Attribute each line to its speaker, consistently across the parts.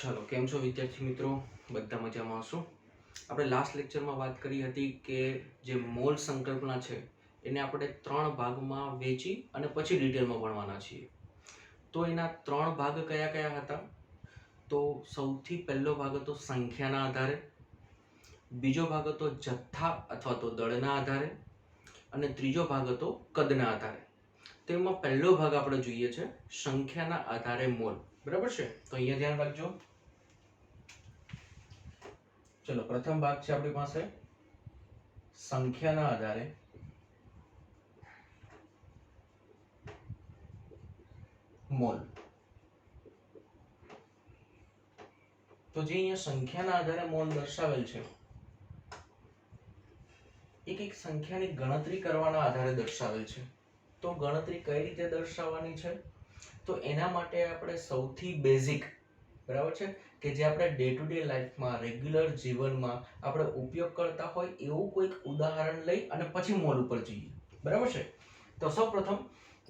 Speaker 1: ચલો, કેમ છો વિદ્યાર્થી મિત્રો? બધા મજામાં હશો? આપણે લાસ્ટ લેક્ચરમાં વાત કરી હતી કે જે મોલ સંકલ્પના છે એને આપણે 3 ભાગમાં વહેંચી અને પછી ડિટેલમાં ભણવાના છીએ. તો એના 3 ભાગ કયા કયા હતા? તો સૌથી પહેલો ભાગ હતો સંખ્યાના આધારે, બીજો ભાગ હતો જથ્થા અથવા તો દળના આધારે અને ત્રીજો ભાગ હતો કદના આધારે. તો એમાં પહેલો ભાગ આપણે જોઈએ છે સંખ્યાના આધારે મોલ. બરાબર છે? તો અહીંયા ધ્યાન રાખજો. ચલો, પ્રથમ ભાગ છે આપણી પાસે સંખ્યાના આધારે મોલ. તો જે અહીંયા સંખ્યાના આધારે મોલ દર્શાવેલ છે એક સંખ્યાની ગણતરી કરવાના આધારે દર્શાવેલ છે. તો ગણતરી કઈ રીતે દર્શાવવાની છે? તો એના માટે આપણે સૌથી બેઝિક, બરાબર છે, કે જે આપણે ડે ટુ ડે લાઈફમાં રેગ્યુલર જીવનમાં આપણે ઉપયોગ કરતા હોય એવું કોઈક ઉદાહરણ લઈ અને પછી મોલ ઉપર જઈએ. બરાબર છે? તો સૌપ્રથમ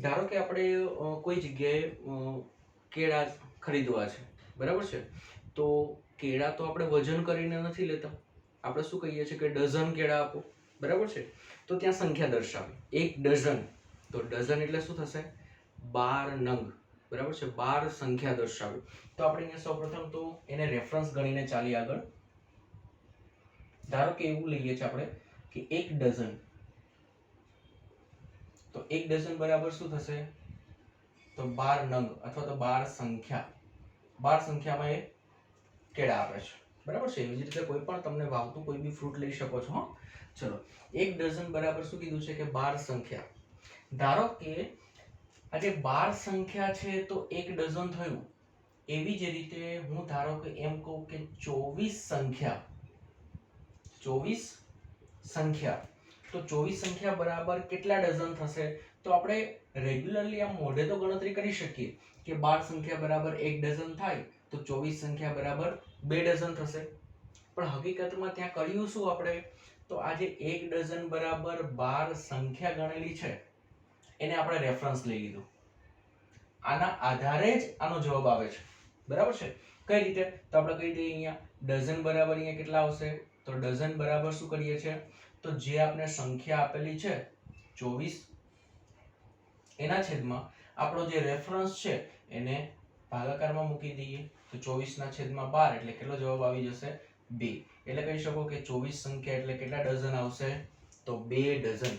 Speaker 1: ધારો કે આપણે કોઈ જગ્યાએ કેળા ખરીદવા છે. બરાબર છે? તો કેળા તો આપણે વજન કરીને નથી લેતા. આપણે શું કહીએ છીએ કે ડઝન કેળા આપો. બરાબર છે? તો ત્યાં સંખ્યા દર્શાવે 1 ડઝન. તો ડઝન એટલે શું થશે? 12 નંગ. બરાબર છે? 12 સંખ્યા દર્શાવે. તો આપણે અહીંયા સૌપ્રથમ તો એને રેફરન્સ ગણીને ચાલી આગળ. ધારો કે એવું લઈએ છીએ આપણે કે 1 ડઝન. તો 1 ડઝન બરાબર શું થશે? તો 12 નંગ અથવા તો 12 સંખ્યા. 12 સંખ્યામાં એ કેળા આપે છે. બરાબર છે? એવી જ રીતે કોઈ પણ તમને ભાવતું કોઈ બી ફ્રૂટ લઈ શકો છો. ચલો, 1 ડઝન બરાબર શું કીધું છે કે 12 સંખ્યા. ધારો કે આ જે 12 સંખ્યા છે તો 1 ડઝન થયું. એવી જ રીતે હું ધારો કે એમ કહું કે 24 સંખ્યા. 24 સંખ્યા. તો 24 સંખ્યા બરાબર કેટલા ડઝન થશે? તો આપણે રેગ્યુલરલી આમ મોઢે તો ગણતરી કરી શકીએ કે 12 સંખ્યા બરાબર 1 ડઝન થાય તો 24 સંખ્યા બરાબર 2 ડઝન થશે. પણ હકીકતમાં ત્યાં કર્યું શું આપણે? તો આ જે 1 ડઝન બરાબર 12 સંખ્યા ગણેલી છે એને આપણે રેફરન્સ લઈ લીધું. આના આધારે જ આનો જવાબ આવે છે. બરાબર છે? કઈ રીતે? તો આપણે કહી દઈએ અહીંયા ડઝન બરાબર અહીંયા કેટલા આવશે? તો ડઝન બરાબર શું કરીએ છીએ? તો જે આપણે સંખ્યા આપેલી છે 24 એના છેદમાં આપણો જે રેફરન્સ છે એને ભાગાકારમાં મૂકી દઈએ. તો 24 ના છેદમાં 12 એટલે કેટલો જવાબ આવી જશે? 2. એટલે કહી શકો કે 24 સંખ્યા એટલે કેટલા ડઝન આવશે? તો 2 ડઝન.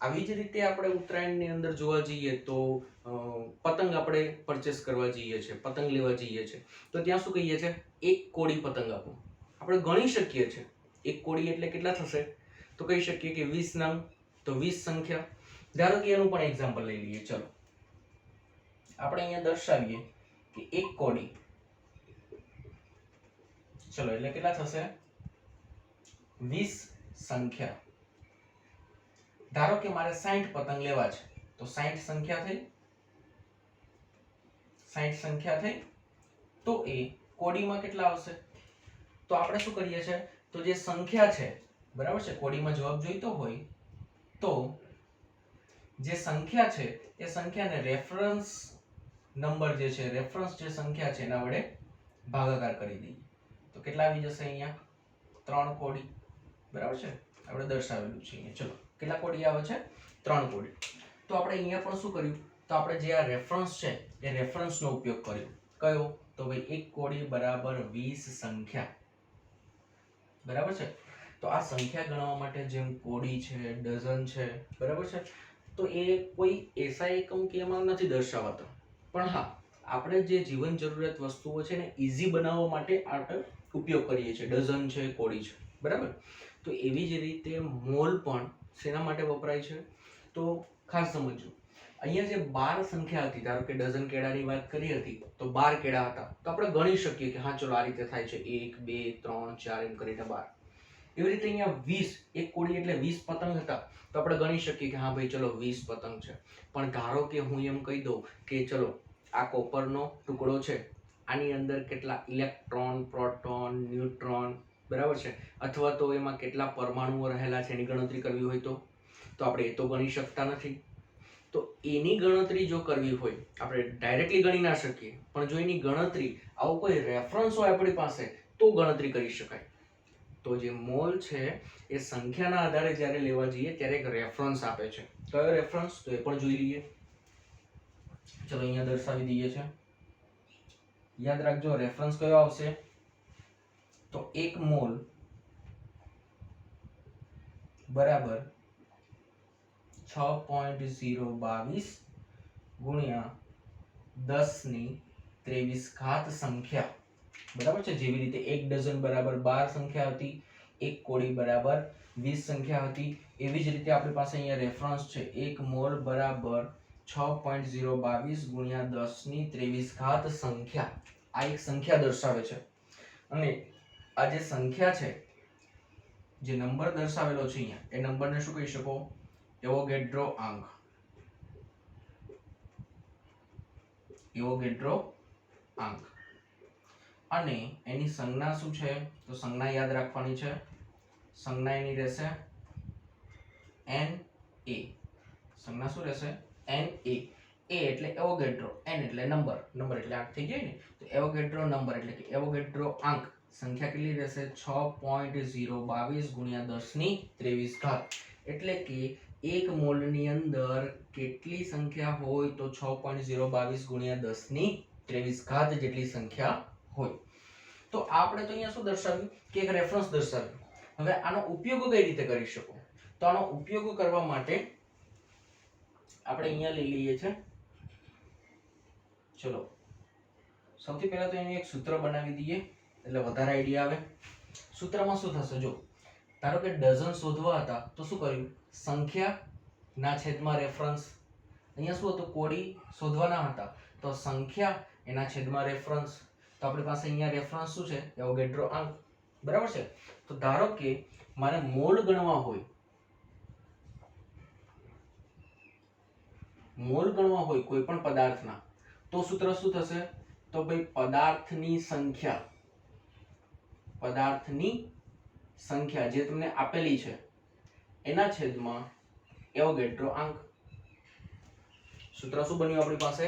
Speaker 1: આવી જ રીતે આપણે ઉત્તરાયણની અંદર જોવા જઈએ તો પતંગ આપણે પરચેસ કરવા જઈએ છીએ, પતંગ લેવા જઈએ છીએ, તો ત્યાં શું કહીએ છીએ? 1 કોડી પતંગ આપો. આપણે ગણી શકીએ છીએ 1 કોડી એટલે કેટલા થશે? તો કહી શકીએ કે 20 નંગ. તો 20 સંખ્યા. ધારો કે એનું પણ એક્ઝામ્પલ લઈ લઈએ. ચલો, આપણે અહીંયા દર્શાવીએ કે 1 કોડી. ચલો, એટલે કેટલા થશે? 20 સંખ્યા. ધારો કે મારે 60 પતંગ લેવા છે તો 60 સંખ્યા થઈ. 60 સંખ્યા થઈ તો એ કોડીમાં કેટલા આવશે? તો આપણે શું કરીએ છીએ? તો જે સંખ્યા છે, બરાબર છે, કોડીમાં જવાબ જોઈતો હોય તો જે સંખ્યા છે એ સંખ્યાને રેફરન્સ નંબર જે છે, રેફરન્સ જે સંખ્યા છે એના વડે ભાગાકાર કરી દઈએ. તો કેટલા આવી જશે? અહીંયા 3 કોડી. બરાબર છે? આપણે દર્શાવેલું છે અહીંયા. ચલો, કેટલા કોડી આવે છે? 3 કોડી. તો આપણે અહીંયા પણ શું કર્યું? તો આપણે જે આ રેફરન્સ છે એ રેફરન્સનો ઉપયોગ કર્યો. કયો? તો ભાઈ 1 કોડી બરાબર 20 સંખ્યા. બરાબર છે? તો આ સંખ્યા ગણવા માટે જેમ કોડી છે, ડઝન છે, બરાબર છે, તો એ કોઈ એસા એકમ કે એમાં નથી દર્શાવાતા. પણ હા, આપણે જે જીવન જરૂરિયાત વસ્તુઓ છે ને ઈઝી બનાવવા માટે આપણે ઉપયોગ કરીએ છીએ. ડઝન છે, કોડી છે. બરાબર? તો એવી જ રીતે મોલ પણ શેના માટે વપરાય છે? તો ખાસ સમજજો. અહીંયા જે 12 સંખ્યા હતી, ધારો કે ડઝન કેળાની વાત કરી હતી તો 12 કેળા હતા. તો આપણે ગણી શકીએ કે હા ચલો આ રીતે થાય છે 1 2 3 4 એમ કરીને 12. એવી રીતે અહીંયા 20, 1 કોડી એટલે 20 પતંગ હતા તો આપણે ગણી શકીએ કે હા ભાઈ ચલો 20 પતંગ છે. પણ ધારો કે હું એમ કહી દઉં કે ચલો આ કોપરનો ટુકડો છે, આની અંદર કેટલા ઇલેક્ટ્રોન, પ્રોટોન, ન્યુટ્રોન, બરાબર છે, અથવા તો એમાં કેટલા પરમાણુઓ રહેલા છે એની ગણતરી કરવી હોય તો આપણે એ તો ગણી શકતા નથી. તો એની ગણતરી જો કરવી હોય, આપણે ડાયરેક્ટલી ગણી ના શકીએ, પણ જો એની ગણતરી આવો કોઈ રેફરન્સ હોય આપણી પાસે તો ગણતરી કરી શકાય. તો જે મોલ છે એ સંખ્યાના આધારે જ્યારે લેવા જઈએ ત્યારે એક રેફરન્સ આપે છે. કયો રેફરન્સ? તો એ પણ જોઈ લઈએ. ચલો અહીંયા દર્શાવી દઈએ છે. યાદ રાખજો રેફરન્સ કયો આવશે? તો 1 મોલ બરાબર 6.022 ગુણ્યા 10⁻23 સંખ્યા. બરાબર છે. જેવી રીતે 1 ડઝન બરાબર 12 સંખ્યા હતી, 1 કોડી બરાબર 20 સંખ્યા હતી, એવી જ રીતે આપણી પાસે અહીંયા રેફરન્સ છે 1 મોલ બરાબર 6.022 ગુણ્યા 10⁻23 સંખ્યા. આ એક સંખ્યા દર્શાવે છે. અને આ જે સંખ્યા છે, જે નંબર દર્શાવેલો છે અહીંયા, એ નંબરને શું કહી શકો? એવોગેડ્રો આંક. એવોગેડ્રો આંક. અને એની સંજ્ઞા શું છે? તો સંજ્ઞા યાદ રાખવાની છે. સંજ્ઞા એની રહેશે Na. સંજ્ઞા શું રહેશે? Na. A એટલે એવોગેડ્રો, n એટલે નંબર, નંબર એટલે આંક થઈ ગયો ને. તો એવોગેડ્રો નંબર એટલે કે એવોગેડ્રો આંક સંખ્યા કેટલી રહેશે? 6.022 ગુણ્યા 10⁻23. એટલે કે 1 મોલની અંદર કેટલી સંખ્યા હોય? તો 6.022 ગુણ્યા 10⁻23 જેટલી સંખ્યા હોય. તો આપણે તો અહીંયા શું દર્શાવ્યું કે એક રેફરન્સ દર્શાવ્યું. હવે આનો ઉપયોગ કઈ રીતે કરી શકો? તો આનો ઉપયોગ કરવા માટે આપણે અહીંયા લઈ લઈએ છે. ચલો સૌથી પહેલા તો એનું એક સૂત્ર બનાવી દઈએ એટલે વધારે આઈડિયા આવે. સૂત્રમાં શું થશે? જો ધારો કે ડઝન શોધવા હતા તો શું કર્યું? સંખ્યા ના છેદમાં રેફરન્સ. અહીંયા શું હતું? કોડી શોધવાના હતા તો સંખ્યા એના છેદમાં રેફરન્સ. તો આપણી પાસે અહીંયા રેફરન્સ શું છે? એવોગેડ્રો આંક. બરાબર છે. તો ધારો કે મારે મોલ ગણવા હોય, મોલ ગણવા હોય કોઈ પણ પદાર્થના, તો સૂત્ર શું થશે? તો ભાઈ પદાર્થની સંખ્યા, પદાર્થની સંખ્યા જે તમને આપેલી છે એના છેદમાં એવોગેડ્રો આંક. સૂત્ર શું બન્યું આપણી પાસે?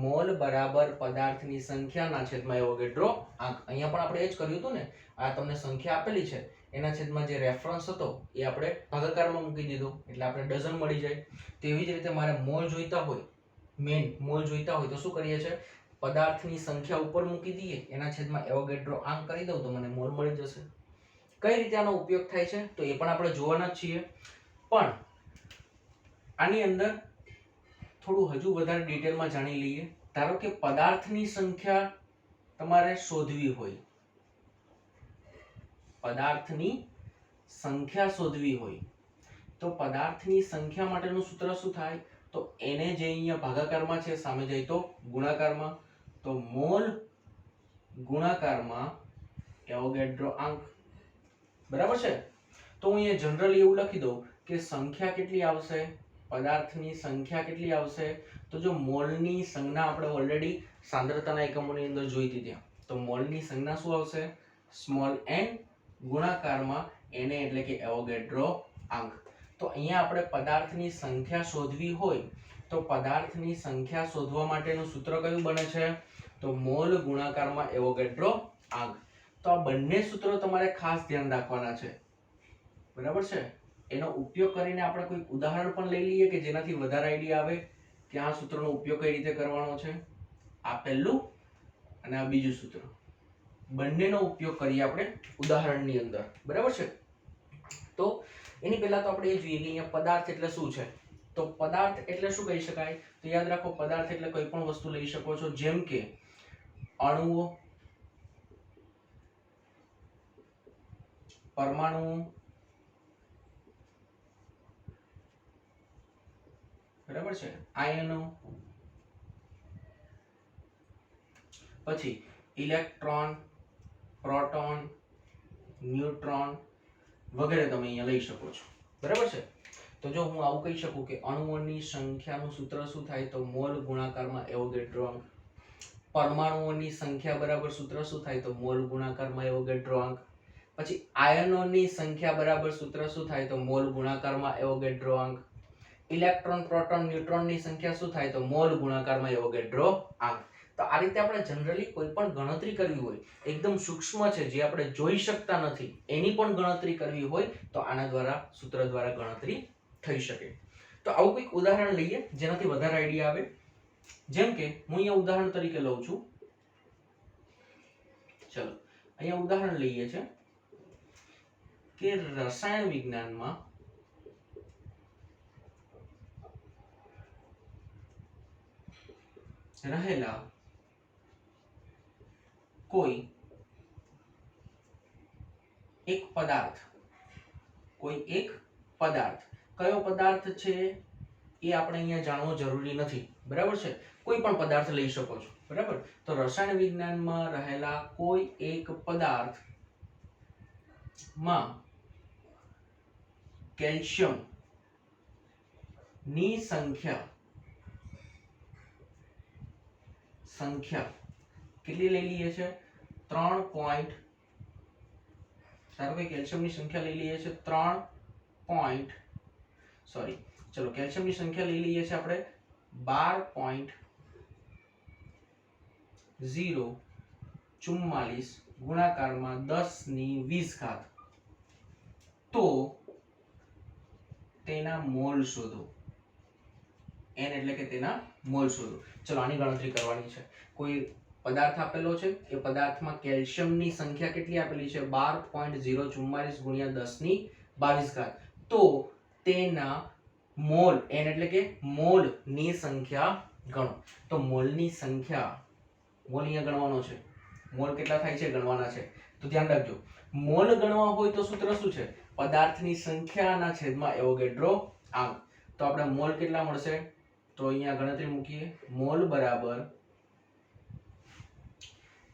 Speaker 1: મોલ બરાબર પદાર્થની સંખ્યાના છેદમાં એવોગેડ્રો આંક. અહીંયા પણ આપણે એ જ કર્યું હતું ને. આ તમને સંખ્યા આપેલી છે એના છેદમાં જે રેફરન્સ હતો એ આપણે ભાગાકારમાં મૂકી દીધો એટલે આપણે ડઝન મળી જાય. તેવી જ રીતે મારે મોલ જોઈતા હોય, મેન મોલ જોઈતા હોય તો શું કરીએ છીએ? પદાર્થની સંખ્યા ઉપર મૂકી દઈએ, એના છેદમાં એવોગેડ્રો આંક કરી દઉં તો મને મોલ મળી જશે. કઈ રીતે આનો ઉપયોગ થાય છે તો એ પણ આપણે જોવાના જ છીએ. પણ આની અંદર થોડું હજુ વધારે ડિટેલમાં જાણી લઈએ. ધારો કે પદાર્થની સંખ્યા તમારે શોધવી હોય, પદાર્થની સંખ્યા શોધવી હોય તો પદાર્થની સંખ્યા માટેનું સૂત્ર શું થાય? તો એને જે અહીંયા ભાગાકારમાં છે સામે જાય તો ગુણાકારમાં. તો મોલ ગુણાકારમાં એવોગેડ્રો આંક. બરાબર છે. તો હું અહીંયા જનરલી એવું લખી દઉં કે સંખ્યા કેટલી આવશે? પદાર્થની સંખ્યા કેટલી આવશે? તો જો મોલની સંજ્ઞા આપણે ઓલરેડી સાંદ્રતાના એકમોની અંદર જોઈ હતી, તો મોલની સંજ્ઞા શું આવશે? સ્મોલ n ગુણાકારમાં Na એટલે કે એવોગેડ્રો આંક. તો અહીંયા આપણે પદાર્થની સંખ્યા શોધવી હોય તો પદાર્થની સંખ્યા શોધવા માટેનું સૂત્ર કયું બને છે? તો મોલ ગુણાકારમાં એવોગેડ્રો આંક. તો આ બંને સૂત્રો તમારે ખાસ ધ્યાન રાખવાના છે. બરાબર છે. એનો ઉપયોગ કરીને આપણે કોઈ ઉદાહરણ પણ લઈ લઈએ કે જેનાથી વધારે આઈડિયા આવે કે આ સૂત્રનો ઉપયોગ કઈ રીતે કરવાનો છે. આ પહેલું અને આ બીજું સૂત્ર, બંનેનો ઉપયોગ કરીએ આપણે ઉદાહરણની અંદર. બરાબર છે. તો એની પહેલા તો આપણે એ જોઈએ કે અહીંયા પદાર્થ એટલે શું છે. તો પદાર્થ એટલે શું કહી શકાય? તો યાદ રાખો પદાર્થ એટલે કોઈ પણ વસ્તુ લઈ શકો છો, જેમ કે અણુઓ, પરમાણુઓ, બરાબર છે, આયનો, પછી ઇલેક્ટ્રોન, પ્રોટોન, ન્યુટ્રોન વગેરે તમે અહીંયા લઈ શકો છો. બરાબર છે. તો જો હું આવું કહી શકું કે અણુઓની સંખ્યાનું સૂત્ર શું થાય? તો મોલ ગુણાકારમાં એવોગેડ્રો આંક. પરમાણુઓની સંખ્યા બરાબર સૂત્ર શું થાય? તો મોલ ગુણાકારમાં એવોગેડ્રો આંક. પછી આયનોની સંખ્યા બરાબર સૂત્ર શું થાય? તો મોલ ગુણાકારમાં એવોગેડ્રો આંક. ઇલેક્ટ્રોન પ્રોટોન ન્યુટ્રોનની સંખ્યા શું થાય તો મોલ ગુણાકારમાં એવોગેડ્રો આંક. તો આ રીતે આપણે જનરલી કોઈ પણ ગણતરી કરવી હોય એકદમ સૂક્ષ્મ છે જે આપણે જોઈ શકતા નથી એની પણ ગણતરી કરવી હોય તો આના દ્વારા સૂત્ર દ્વારા ગણતરી થઈ શકે. તો આવું કંઈક ઉદાહરણ લઈએ જેનાથી વધારે આઈડિયા આવે. જેમ કે હું અહીંયા ઉદાહરણ તરીકે લઉં છું. ચલો અહીંયા ઉદાહરણ લઈએ છે કે રસાયણ વિજ્ઞાનમાં રહેલા કોઈ એક પદાર્થ કયો પદાર્થ છે એ આપણે અહીંયા જાણવો જરૂરી નથી, બરાબર છે. કોઈ પણ પદાર્થ લઈ શકો છો, બરાબર. તો રસાયણ વિજ્ઞાનમાં રહેલા કોઈ એક પદાર્થ માં કેલ્શિયમ ની સંખ્યા કેટલી લઈ લઈએ છે 3. ધારો કે કેલ્શિયમની સંખ્યા લઈ લઈએ છે 3. ચલો કેલ્શિયમની સંખ્યા લઈ લઈએ છે આપણે 12.044 ગુણાકારમાં 10⁻20 તો તેના મોલ શોધો. n એટલે કે તેના મોલ શોધો. ચલો આની ગણતરી કરવાની છે. કોઈ પદાર્થ આપેલો છે, એ પદાર્થમાં કેલ્શિયમની સંખ્યા કેટલી આપેલી છે 12.044 ગુણ્યા 10⁻22 તો તેના મોલ n એટલે કે મોલ ની સંખ્યા ગણો. તો મોલની સંખ્યા મોલ અહીંયા ગણવાનો છે. મોલ કેટલા થાય છે ગણવાના છે. તો ધ્યાન રાખજો, મોલ ગણવા હોય તો સૂત્ર શું છે પદાર્થની સંખ્યાના છેદમાં એવોગેડ્રો આંક. તો આપણે મોલ કેટલા મળશે તો અહીંયા ગણતરી મૂકીએ. મોલ બરાબર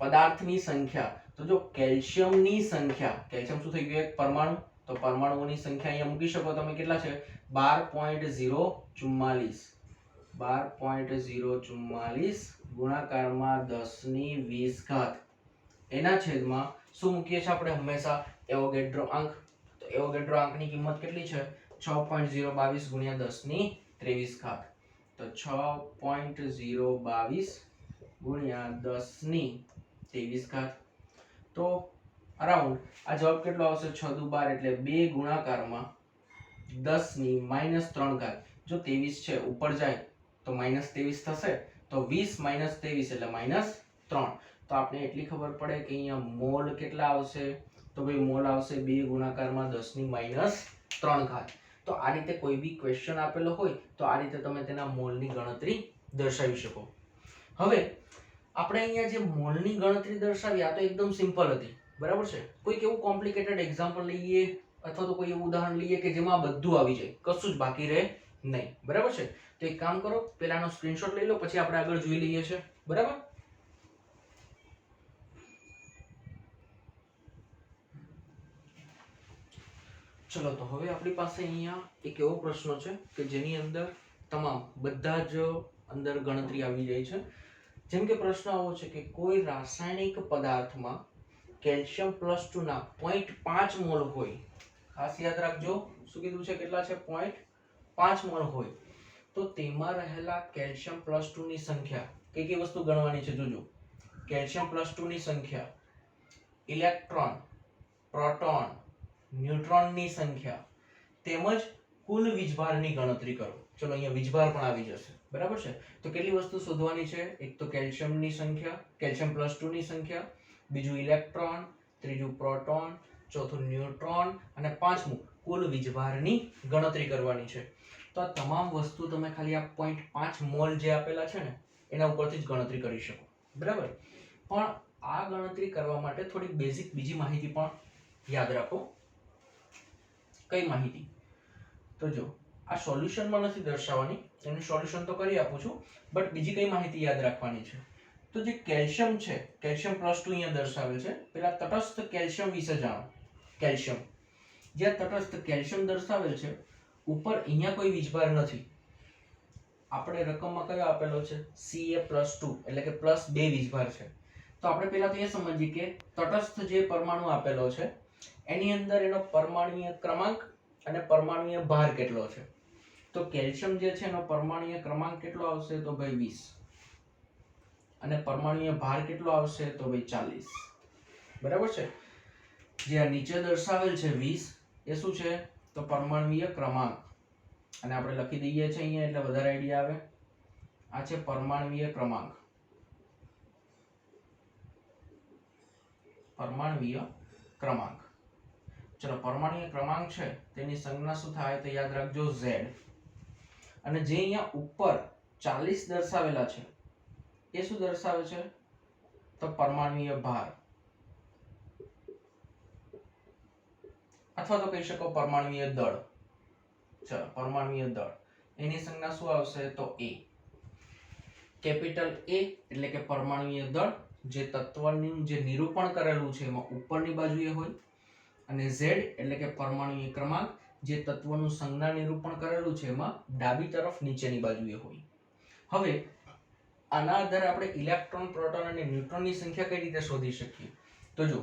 Speaker 1: પદાર્થની સંખ્યા. તો જો કેલ્શિયમની સંખ્યા, કેલ્શિયમ શું થઈ ગયું એક પરમાણુ, તો પરમાણુઓની સંખ્યા અહીંયા મૂકી શકો તમે કેટલા છે 12.044 ગુણાકારમાં 10⁻20 એના છેદમાં શું મૂકીએ છીએ આપણે હંમેશા એવોગેડ્રો આંક. તો એવોગેડ્રો આંકની કિંમત કેટલી છે 6.022 ગુણ્યા 10⁻23 તો 6.022 ગુણ્યા 10⁻23 તો અરાઉન્ડ આ જવાબ કેટલો આવશે 6 દુ 12 એટલે 2 ગુણાકારમાં 10⁻³ જો 23 છે ઉપર જાય તો -23 થશે, તો 20 - 23 એટલે -3. તો આપણે એટલી ખબર પડે કે અહીંયા મોલ કેટલા આવશે તો ભાઈ મોલ આવશે 2 ગુણાકારમાં 10⁻³ તો આ રીતે કોઈ બી ક્વેશ્ચન આપેલો હોય તો આ રીતે તમે તેના મોલની ગણતરી દર્શાવી શકો. હવે આપણે અહીંયા જે મોલની ગણતરી દર્શાવી આ તો એકદમ સિમ્પલ હતી, બરાબર છે. કોઈક એવું કોમ્પ્લિકેટેડ એક્ઝામ્પલ લઈએ અથવા તો કોઈ એવું ઉદાહરણ લઈએ કે જેમાં બધું આવી જાય, કશું જ બાકી રહે નહીં, બરાબર છે. તો એક કામ કરો, પેલાનો સ્ક્રીનશોટ લઈ લો, પછી આપણે આગળ જોઈ લઈએ છે, બરાબર. ચલો તો હવે આપણી પાસે અહીંયા એક એવો પ્રશ્ન છે કે જેની અંદર તમામ બધા જ અંદર ગણતરી આવી જાય છે. જેમ કે પ્રશ્ન આવો છે કે કોઈ રાસાયણિક પદાર્થમાં કેલ્શિયમ +2 ના 0.5 મોલ હોય. ખાસ યાદ રાખજો શું કીધું છે કેટલા છે 0.5 મોલ હોય તો તેમાં રહેલા કેલ્શિયમ +2 ની સંખ્યા કઈ કઈ વસ્તુ ગણવાની છે જોજો. કેલ્શિયમ +2 ની સંખ્યા, ઇલેક્ટ્રોન, પ્રોટોન, ન્યુટ્રોનની સંખ્યા તેમજ કુલ વીજભારની ગણતરી કરો. ચલો અહીંયા વીજભાર પણ આવી જશે, બરાબર છે. તો કેટલી વસ્તુ શોધવાની છે? એક તો કેલ્શિયમની સંખ્યા, કેલ્શિયમ +2 ની સંખ્યા, બીજું ઇલેક્ટ્રોન, ત્રીજું પ્રોટોન, ચોથું ન્યુટ્રોન અને પાંચમું કુલ વીજભારની ગણતરી કરવાની છે. તો આ તમામ વસ્તુ તમે ખાલી આ 0.5 મોલ જે આપેલા છે ને એના ઉપરથી જ ગણતરી કરી શકો, બરાબર. પણ આ ગણતરી કરવા માટે થોડીક બેઝિક બીજી માહિતી પણ યાદ રાખો. કઈ માહિતી? તો જો આ સોલ્યુશનમાં નથી દર્શાવવાની, એનું સોલ્યુશન તો કરી આપું છું, બટ બીજી કઈ માહિતી યાદ રાખવાની છે તો જે કેલ્શિયમ છે, કેલ્શિયમ +2 અહીંયા દર્શાવેલ છે. પેલા તટસ્થ કેલ્શિયમ વિશે જાણો. કેલ્શિયમ જે તટસ્થ કેલ્શિયમ દર્શાવેલ છે ઉપર અહીંયા કોઈ વીજભાર નથી. આપણે રકમમાં કયો આપેલો છે Ca+2 એટલે કે +2 વીજભાર છે. તો આપણે પહેલા તો એ સમજીએ કે તટસ્થ જે પરમાણુ આપેલો છે એની અંદર એનો પરમાણુય ક્રમાંક અને પરમાણુય ભાર કેટલો છે. તો કેલ્શિયમ જે છે એનો પરમાણુય ક્રમાંક કેટલો આવશે તો ભાઈ 20 અને પરમાણુય ભાર કેટલો આવશે તો ભાઈ 40. બરાબર છે. જે આ નીચે દર્શાવેલ છે 20 એ શું છે તો પરમાણુય ક્રમાંક, અને આપણે લખી દઈએ છીએ અહીંયા એટલે વધારે આઈડિયા આવે. આ છે પરમાણુય ક્રમાંક. પરમાણુય ક્રમાંક. ચલો પરમાણુય ક્રમાંક છે તેની સંજ્ઞા શું થાય તો યાદ રાખજો Z. અને જે અહીંયા ઉપર 40 દર્શાવેલા છે એ શું દર્શાવે છે તો પરમાણુય ભાર, અથવા તો કહી શકો પરમાણુય દળ. ચલો પરમાણુય દળ એની સંજ્ઞા શું આવશે તો A. કેપિટલ A એટલે કે પરમાણુય દળ જે તત્વનું જે નિરૂપણ કરેલું છે એમાં ઉપરની બાજુએ હોય, અને Z એટલે કે પરમાણુય ક્રમાંક જે તત્વનું સંજ્ઞા નિરૂપણ કરેલું છે એમાં ડાબી તરફ નીચેની બાજુએ હોય. હવે આના આધારે આપણે ઇલેક્ટ્રોન, પ્રોટોન અને ન્યુટ્રોનની સંખ્યા કઈ રીતે શોધી શકીએ તો જો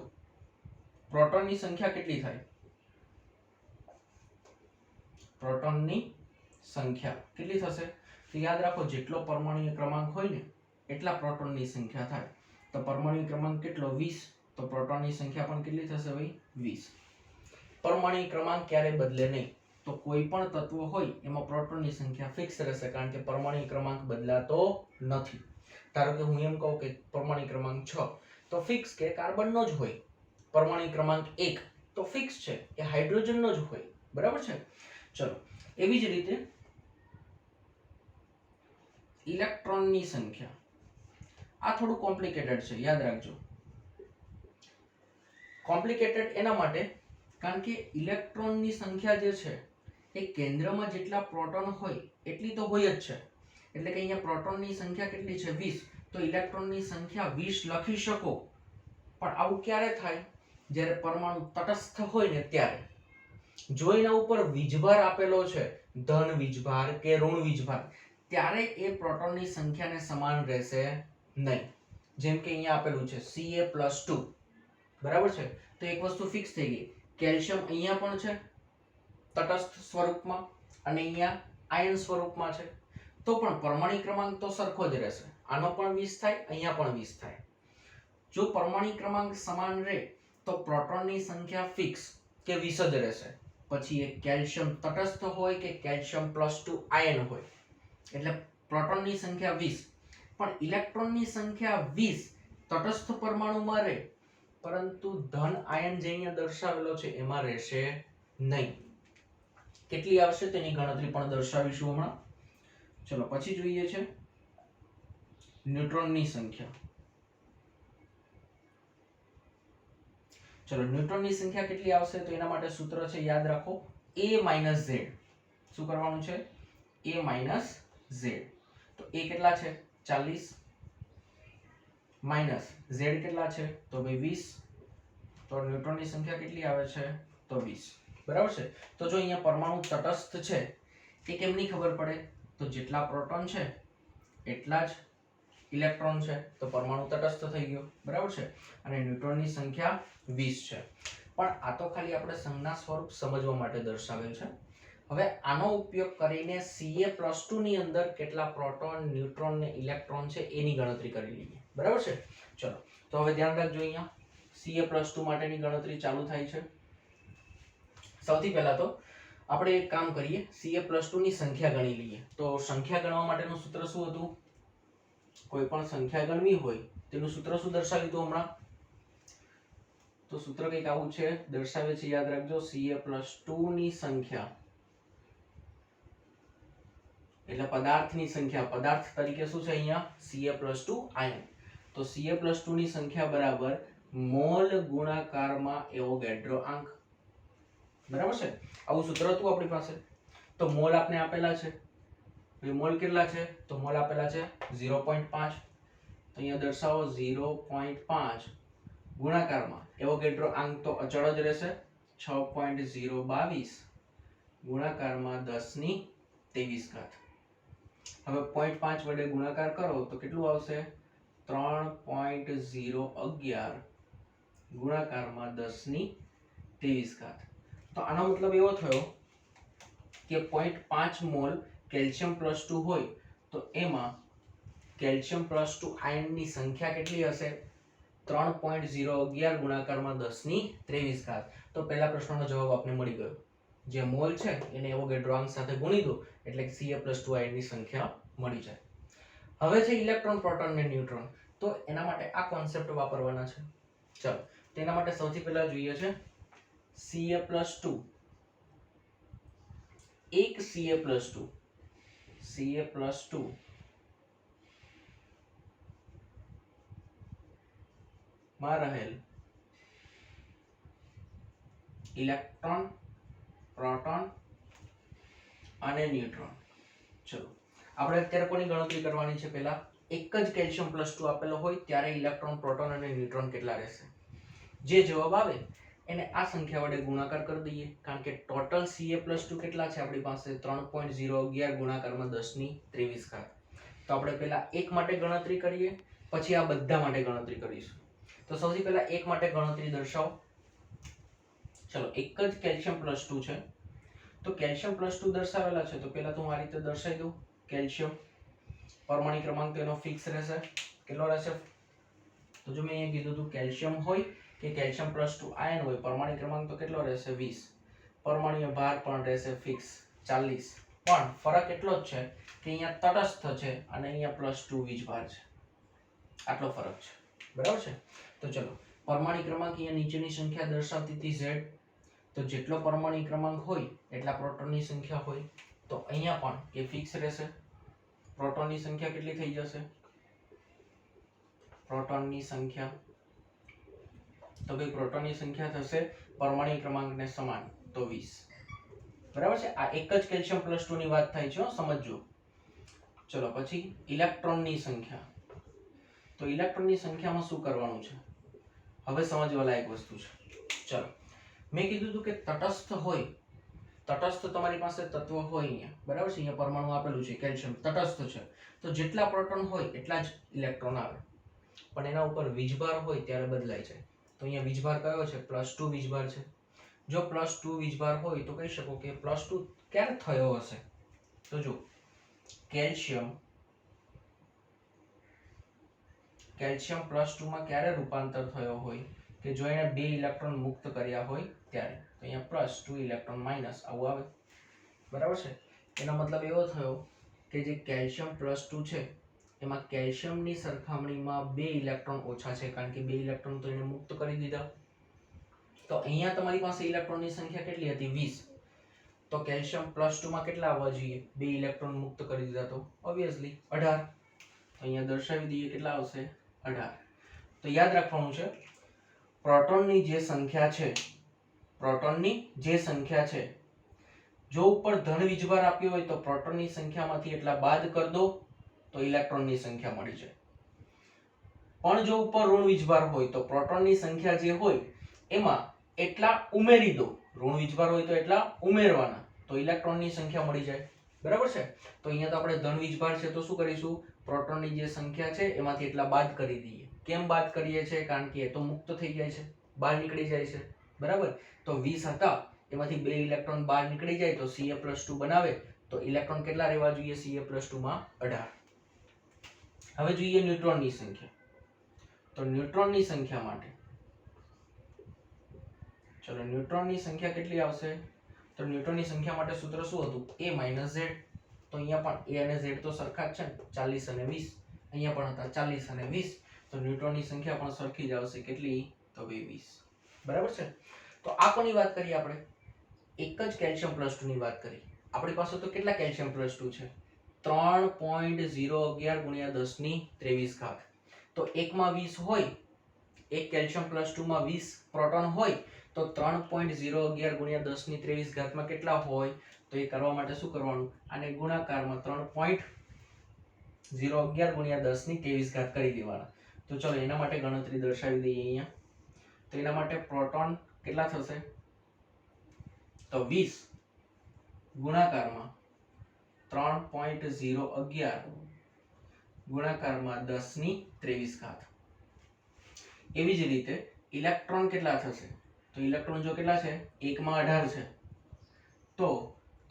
Speaker 1: પ્રોટોનની સંખ્યા કેટલી થાય, પ્રોટોનની સંખ્યા કેટલી થશે તો યાદ રાખો જેટલો પરમાણુય ક્રમાંક હોય ને એટલા પ્રોટોનની સંખ્યા થાય. તો પરમાણુય ક્રમાંક કેટલો 20, તો પ્રોટોનની સંખ્યા પણ કેટલી થશે ભાઈ 20. પરમાણુય ક્રમાંક ક્યારે બદલે નહીં, તો કોઈ પણ તત્વ હોય એમાં પ્રોટોનની સંખ્યા ફિક્સ રહેશે, કારણ કે પરમાણુય ક્રમાંક બદલાતો નથી. ધારો કે હું એમ કહું કે પરમાણુય ક્રમાંક 6 તો ફિક્સ કે કાર્બનનો જ હોય. પરમાણુય ક્રમાંક 1 તો ફિક્સ છે કે હાઇડ્રોજનનો જ હોય. બરાબર છે. ચલો એવી જ રીતે ઇલેક્ટ્રોનની સંખ્યા, આ થોડું કોમ્પ્લિકેટેડ છે, યાદ રાખજો. કોમ્પ્લિકેટેડ એના માટે કારણ કે ઇલેક્ટ્રોનની સંખ્યા જે છે એ કેન્દ્રમાં જેટલા પ્રોટોન હોય એટલી તો હોય જ છે. એટલે કે અહીંયા પ્રોટોનની સંખ્યા કેટલી છે 20, તો ઇલેક્ટ્રોનની સંખ્યા 20 લખી શકો. પણ આવું ક્યારે થાય જ્યારે પરમાણુ તટસ્થ હોય ને ત્યારે. જો એના ઉપર વીજભાર આપેલો છે, ધન વીજભાર કે ઋણ વીજભાર, ત્યારે એ પ્રોટોનની સંખ્યાને સમાન રહેશે નહીં. જેમ કે અહીંયા આપેલું છે Ca+2. બરાબર છે. તો એક વસ્તુ ફિક્સ થઈ ગઈ, કેલ્શિયમ અહીંયા પણ છે તટસ્થ સ્વરૂપમાં અને અહીંયા આયન સ્વરૂપમાં છે, તો પણ પરમાણુ ક્રમાંક તો સરખો જ રહેશે. આનો પણ 20 થાય, અહીંયા પણ 20 થાય. જો પરમાણુ ક્રમાંક સમાન રહે તો પ્રોટોનની સંખ્યા ફિક્સ કે 20 જ રહેશે. પછી એ કેલ્શિયમ તટસ્થ હોય કે કેલ્શિયમ+2 આયન હોય, એટલે પ્રોટોનની સંખ્યા 20, પણ ઇલેક્ટ્રોનની સંખ્યા 20 તટસ્થ પરમાણુમાં રહે, પરંતુ ધન આયન જે અહીંયા દર્શાવેલો છે એમાં રહેશે નહીં. કેટલી આવશે તેની ગણતરી પણ દર્શાવીશું હમણાં. ચલો પછી જોઈએ છે ન્યુટ્રોનની સંખ્યા. ચલો ન્યુટ્રોનની સંખ્યા કેટલી આવશે તો એના માટે સૂત્ર છે, યાદ રાખો, A - Z. શું કરવાનું છે? A - Z. તો A કેટલા છે 40 માઈનસ Z કેટલા છે તો ભાઈ 20. તો ન્યુટ્રોનની સંખ્યા કેટલી આવે છે તો 20. બરાબર છે. તો જો અહીંયા પરમાણુ તટસ્થ છે એ કેમની ખબર પડે તો જેટલા પ્રોટોન છે એટલા જ ઇલેક્ટ્રોન છે, તો પરમાણુ તટસ્થ થઈ ગયો. બરાબર છે. અને ન્યુટ્રોનની સંખ્યા 20 છે. પણ આ તો ખાલી આપણે સંજ્ઞા સ્વરૂપ સમજવા માટે દર્શાવેલ છે. હવે આનો ઉપયોગ કરીને Ca+2 ની અંદર કેટલા પ્રોટોન, ન્યુટ્રોન ને ઇલેક્ટ્રોન છે એની ગણતરી કરી લઈએ. બરાબર છે. ચલો તો હવે ધ્યાન રાખજો, અહીંયા Ca+2 માટેની ગણતરી ચાલુ થાય છે. સૌથી પહેલા તો આપણે એક કામ કરીએ, Ca+2 ની સંખ્યા ગણી લઈએ. તો સંખ્યા ગણવા માટેનું સૂત્ર શું હતું? કોઈ પણ સંખ્યા ગણવી હોય તેનું સૂત્ર શું દર્શાવ્યું હતું હમણાં? તો સૂત્ર કંઈક આવું છે, દર્શાવે છે, યાદ રાખજો, Ca+2 ની સંખ્યા એટલે પદાર્થની સંખ્યા. પદાર્થ તરીકે શું છે અહીંયા? Ca+2 ion. તો Ca+2 ની સંખ્યા બરાબર મોલ ગુણાકારમાં એવોગાડ્રો આંક. બરાબર છે. આવું સૂત્ર હતું આપણી પાસે. તો મોલ આપને આપેલા છે, મોલ કેટલા છે તો મોલ આપેલા છે 0.5. તો અહીંયા દર્શાવો 0.5 ગુણાકારમાં એવોગાડ્રો આંક તો અચળ જ રહેશે, 6.022 ગુણાકારમાં 10^23. હવે 0.5 વડે ગુણાકાર કરો તો કેટલું આવશે? 3.011 ગુણાકારમાં 10^23. તો આનો મતલબ એવો થયો કે 0.5 મોલ કેલ્શિયમ +2 હોય તો એમાં કેલ્શિયમ +2 આયનની સંખ્યા કેટલી હશે? 3.011 ગુણાકારમાં 10⁻23 તો પહેલા પ્રશ્નનો જવાબ આપને મળી ગયો. જે મોલ છે એને એવોગેડ્રો અંક સાથે ગુણી દો એટલે Ca+2 આયનની સંખ્યા મળી જાય. હવે છે ઇલેક્ટ્રોન, પ્રોટોન અને ન્યુટ્રોન. તો એના માટે આ કોન્સેપ્ટ વાપરવાના છે. ચલો, તેના માટે સૌથી પહેલા જોઈએ છે Ca+2. એક Ca+2 માં રહેલ ઇલેક્ટ્રોન, પ્રોટોન અને ન્યુટ્રોન. ચલો, આપણે અત્યારે કોની ગણતરી કરવાની છે? પહેલા એક જ કેલ્શિયમ +2 આપેલો હોય ત્યારે ઇલેક્ટ્રોન, પ્રોટોન અને ન્યુટ્રોન કેટલા રહેશે? જે જવાબ આવે એને આ સંખ્યા વડે ગુણાકાર કરી દઈએ, કારણ કે ટોટલ Ca+2 કેટલા છે આપણી પાસે? 3.011 ગુણાકારમાં 10⁻23. તો આપણે પહેલા એક માટે ગણતરી કરીએ, પછી આ બધા માટે ગણતરી કરીશું. તો સૌથી પહેલા એક માટે ગણતરી દર્શાવો. ચલો, એક જ કેલ્શિયમ +2 છે તો કેલ્શિયમ +2 દર્શાવેલા છે તો પહેલા તો હું આ રીતે દર્શાવી દઉં. કેલ્શિયમ પરમાણુ ક્રમાંક તો એનો ફિક્સ રહેશે. કેટલો રહેશે? તો જો મેં અહીંયા કીધું હતું કેલ્શિયમ હોય કે કેલ્શિયમ +2 આયન હોય, પરમાણુ ક્રમાંક તો કેટલો રહેશે? 20. પરમાણુય ભાર પણ રહેશે ફિક્સ 40. પણ ફરક એટલો જ છે કે અહીંયા તટસ્થ છે અને અહીંયા +2 વીજભાર છે. આટલો ફરક છે. બરાબર છે? તો ચલો, પરમાણુ ક્રમાંક અહીંયા નીચેની સંખ્યા દર્શાવતી હતી Z. તો જેટલો પરમાણુ ક્રમાંક હોય એટલા પ્રોટોનની સંખ્યા હોય. તો અહીંયા પણ એ ફિક્સ રહેશે. પ્રોટોનની સંખ્યા કેટલી થઈ જશે? પ્રોટોનની સંખ્યા તો ભાઈ પ્રોટોનની સંખ્યા થશે પરમાણુ ક્રમાંકને સમાન તો 20. બરાબર છે? આ એક જ કેલ્શિયમ +2 ની વાત થાય છે, સમજજો. ચલો, પછી ઇલેક્ટ્રોનની સંખ્યા. તો ઇલેક્ટ્રોનની સંખ્યામાં શું કરવાનું છે? હવે સમજવા લાયક વસ્તુ છે. ચલો, મેં કીધું હતું કે તટસ્થ હોય, તટસ્થ તમારી પાસે તત્વ હોય અહીંયા, બરાબર છે? અહીંયા પરમાણુ આપેલું છે કેલ્શિયમ તટસ્થ છે તો જેટલા પ્રોટોન હોય એટલા જ ઇલેક્ટ્રોન આવે. પણ એના ઉપર વીજભાર હોય ત્યારે બદલાઈ જાય. તો અહીંયા વીજભાર કયો છે? +2 વીજભાર છે. જો +2 વીજભાર હોય તો કહી શકો કે +2 ક્યારે થયો હશે? તો જો કેલ્શિયમ +2 માં ક્યારે રૂપાંતર થયો હોય? કે જો એને 2 ઇલેક્ટ્રોન મુક્ત કર્યા હોય ત્યારે. તો અહીંયા +2 ઇલેક્ટ્રોન માઈનસ આવું આવે. બરાબર છે? એનો મતલબ એવો થયો કે જે કેલ્શિયમ +2 છે એમાં કેલ્શિયમની સરખામણીમાં 2 ઇલેક્ટ્રોન ઓછા છે, કારણ કે 2 ઇલેક્ટ્રોન તો એને મુક્ત કરી દીધા. તો અહીંયા તમારી પાસે ઇલેક્ટ્રોનની સંખ્યા કેટલી હતી? 20. તો કેલ્શિયમ +2 માં કેટલા આવવા જોઈએ? 2 ઇલેક્ટ્રોન મુક્ત કરી દીધા તો ઓબ્વિયસલી 18. તો અહીંયા દર્શાવી દઈએ કેટલા આવશે? 18. તો યાદ રાખવાનું છે પ્રોટોનની જે સંખ્યા છે જો ઉપર ધન વીજભાર આપ્યો હોય તો પ્રોટોનની સંખ્યામાંથી એટલા બાદ કરી દો તો ઇલેક્ટ્રોનની સંખ્યા મળી જાય. પણ જો ઉપર ઋણ વીજભાર હોય તો પ્રોટોનની સંખ્યા જે હોય એમાં એટલા ઉમેરી દો. ઋણ વીજભાર હોય તો એટલા ઉમેરવાના તો ઇલેક્ટ્રોનની સંખ્યા મળી જાય. બરાબર છે? તો અહીંયા તો આપણે ધન વીજભાર છે તો શું કરીશું? પ્રોટોનની જે સંખ્યા છે એમાંથી એટલા બાદ કરી દઈએ. કેમ બાદ કરીએ છીએ? કારણ કે એ તો મુક્ત થઈ જાય છે, બહાર નીકળી જાય છે. બરાબર? તો 20 હતા એમાંથી 2 ઇલેક્ટ્રોન બહાર નીકળી જાય તો Ca+2 બનાવે. તો ઇલેક્ટ્રોન કેટલા રહેવા જોઈએ Ca+2 માં? 18. હવે જોઈએ ન્યુટ્રોનની સંખ્યા. તો ન્યુટ્રોનની સંખ્યા માટે ચલો, ન્યુટ્રોનની સંખ્યા કેટલી આવશે? તો ન્યુટ્રોનની સંખ્યા માટે સૂત્ર શું હતું? A - Z. તો અહીંયા પણ A અને Z તો સરખા જ છે ને, 40 અને 20. અહીંયા પણ હતા 40 અને 20. તો ન્યુટ્રોનની સંખ્યા પણ સરખી જ આવશે. કેટલી? તો 20. બરાબર છે? તો આ કોની વાત કરી આપણે? એક જ કેલ્શિયમ +2 ની વાત કરી. આપણી પાસે તો કેટલા કેલ્શિયમ +2 છે? 3.011 ગુણ્યા 10⁻23. તો એકમાં 20 હોય, એક કેલ્શિયમ +2 માં 20 પ્રોટોન હોય તો 3.011 ગુણ્યા 10⁻23 માં કેટલા હોય? તો એ કરવા માટે શું કરવાનું? આને ગુણાકારમાં 3.011 ગુણ્યા 10⁻23 કરી દેવાના. તો ચલો એના માટે ગણતરી દર્શાવી દઈએ અહીંયા. તો એના માટે પ્રોટોન કેટલા થશે? તો 20 ગુણાકારમાં 3.011 ગુણાકારમાં 10⁻23. એવી જ રીતે ઇલેક્ટ્રોન કેટલા થશે? તો ઇલેક્ટ્રોન જો કેટલા છે? એકમાં 18 છે તો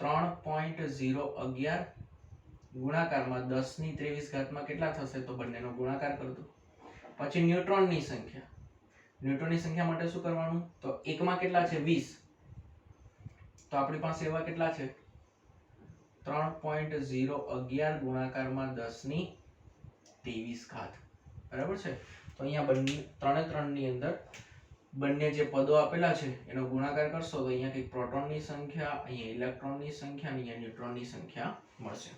Speaker 1: 3.011 ગુણાકારમાં 10 ની 23 ઘાતમાં કેટલા થશે? તો બંનેનો ગુણાકાર કરજો. પછી ન્યુટ્રોનની સંખ્યા. ન્યુટ્રોનની સંખ્યા માટે શું કરવાનું? તો એકમાં કેટલા છે? 20. તો આપણી પાસે એવા કેટલા છે? 3.011 ગુણાકારમાં 10 ની 23 ઘાત. બરાબર છે? તો અહીંયા બંને ત્રણ ની અંદર બંને જે પદો આપેલા છે એનો ગુણાકાર કરશો તો અહીંયા કઈ પ્રોટોનની સંખ્યા, અહીંયા ઇલેક્ટ્રોનની સંખ્યા અને અહીંયા ન્યુટ્રોનની સંખ્યા મળશે.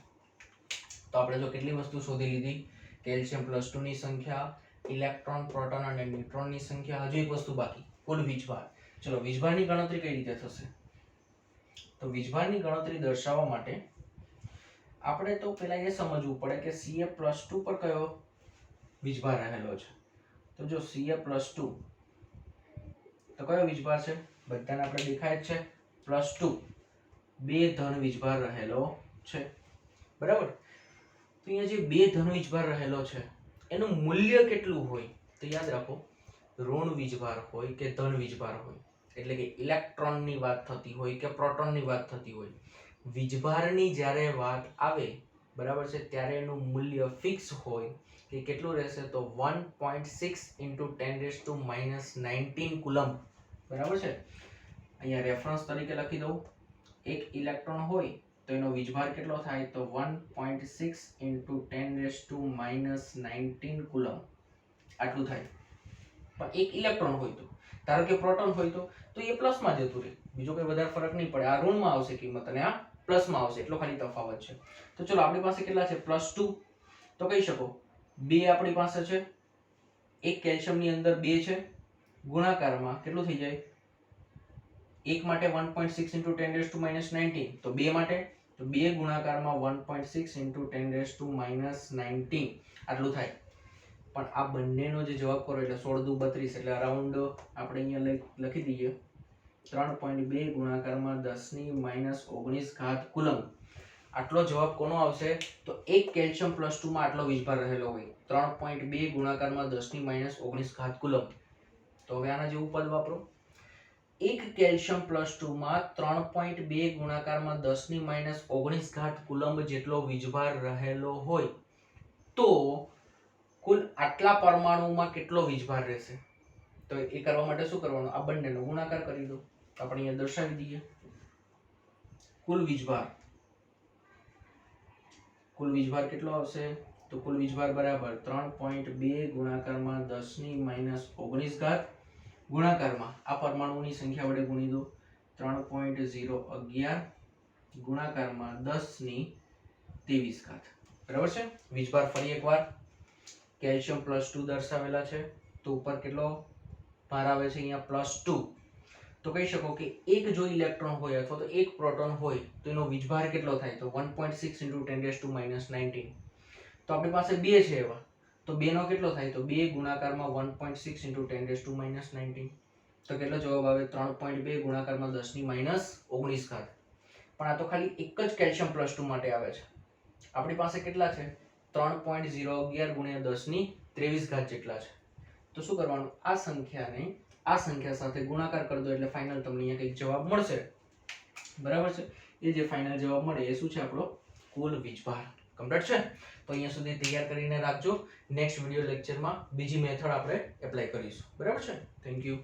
Speaker 1: તો આપણે જો કેટલી વસ્તુ શોધી લીધી? કેલ્શિયમ +2 ની સંખ્યા, ઇલેક્ટ્રોન, પ્રોટોન અને ન્યુટ્રોનની સંખ્યા. હજુ એક વસ્તુ બાકી, કુલ વીજભાર. ચલો વીજભારની ગણતરી કઈ રીતે થશે? તો વીજભારની ગણતરી દર્શાવવા માટે આપણે તો પહેલા એ સમજવું પડે કે Ca+2 પર કયો વીજભાર રહેલો છે. તો જો Ca+2 તો કયો વીજભાર છે? બધાને આપણે દેખાય જ છે +2, 2 ધન વીજભાર રહેલો છે. બરાબર? તો અહીંયા જે 2 ધન વીજભાર રહેલો છે એનું મૂલ્ય કેટલું હોય? તો યાદ રાખો, ઋણ વીજભાર હોય કે ધન વીજભાર હોય, એટલે કે ઇલેક્ટ્રોનની વાત થતી હોય કે પ્રોટોનની વાત થતી હોય, વીજભારની જ્યારે વાત આવે, બરાબર છે, ત્યારે એનું મૂલ્ય ફિક્સ હોય કે કેટલું રહેશે? તો 1.6 × 10⁻19 કુલમ. બરાબર છે? અહીંયા રેફરન્સ તરીકે લખી દઉં. એક ઇલેક્ટ્રોન હોય તો એનો વીજભાર કેટલો થાય? તો 1.6 × 10⁻19 કુલમ. આટલું થાય. પણ એક ઇલેક્ટ્રોન હોય તો, ધારો કે પ્રોટોન હોય તો એ પ્લસમાં જતું રહે, બીજો કોઈ વધારે ફરક નહીં પડે. આ ઋણમાં આવશે કિંમત અને આ પ્લસમાં આવશે, એટલો ખાલી તફાવત છે. તો ચલો આપણી પાસે કેટલા છે? +2. તો કહી શકો 2 આપણી પાસે છે, એક કેલ્શિયમની અંદર 2 છે, ગુણાકારમાં કેટલું થઈ જાય? એક માટે 1.6 × 10⁻19, તો 2 માટે તો 2 ગુણાકારમાં 1.6 × 10⁻19 આટલું થાય. પણ આ બંનેનો જે જવાબ કરો એટલે 16 દુ 32, એટલે અરાઉન્ડ આપણે અહીંયા લખી દઈએ 3.2 ગુણાકારમાં 10⁻19 ઘાત કુલમ. આટલો જવાબ કોનો આવશે? તો એક કેલ્શિયમ +2 માં આટલો વીજભાર રહેલો હોય, 3.2 ગુણાકારમાં 10⁻19 ઘાત કુલમ. તો હવે આના જેવું પદ વાપરો. એક કેલ્શિયમ +2 માં 3.2 ગુણાકારમાં 10⁻19 ઘાત કુલમ જેટલો વીજભાર રહેલો હોય તો કુલ આટલા પરમાણુમાં કેટલો વીજભાર રહેશે? તો એ કરવા માટે શું કરવાનું? આ બંનેનો ગુણાકાર કરી દો. આપણે અહીંયા દર્શાવી દઈએ. કુલ વીજભાર કેટલો આવશે? તો કુલ વીજભાર બરાબર 3.2 ગુણાકારમાં 10⁻19 ઘાત ગુણાકારમાં આ પરમાણુની સંખ્યા વડે ગુણી દો 3.011 ગુણાકારમાં 10⁻23 ઘાત. બરાબર છે? વીજભાર ફરી એકવાર કેલ્શિયમ +2 દર્શાવેલા છે, તો ઉપર કેટલો ભાર આવે છે? અહીંયા +2. તો કહી શકો કે એક જો ઇલેક્ટ્રોન હોય અથવા તો એક પ્રોટોન હોય તો એનો વીજભાર કેટલો થાય? તો 1.6 × 10⁻19. તો આપણી પાસે 2 છે એવા, તો 2 નો કેટલો થાય? તો 2 ગુણાકારમાં 1.6 × 10⁻19. તો કેટલો જવાબ આવે? 3.2 ગુણાકારમાં 10⁻19 ઘાત. પણ આ તો ખાલી એક જ કેલ્શિયમ +2 માટે આવે છે. આપણી પાસે કેટલા છે? 3.011 × 10⁻23 ઘાત જેટલા છે. તો શું કરવાનું? આ સંખ્યાને આ સંખ્યા સાથે ગુણાકાર કરી દો એટલે ફાઇનલ તમને અહીંયા કંઈક જવાબ મળશે. બરાબર છે? એ જે ફાઇનલ જવાબ મળે એ શું છે? આપણો કુલ વીજભાર. કમ્પ્લીટ છે? તો અહીંયા સુધી તૈયાર કરીને રાખજો. નેક્સ્ટ વિડિયો લેક્ચરમાં બીજી મેથડ આપણે એપ્લાય કરીશું. બરાબર છે? Thank you.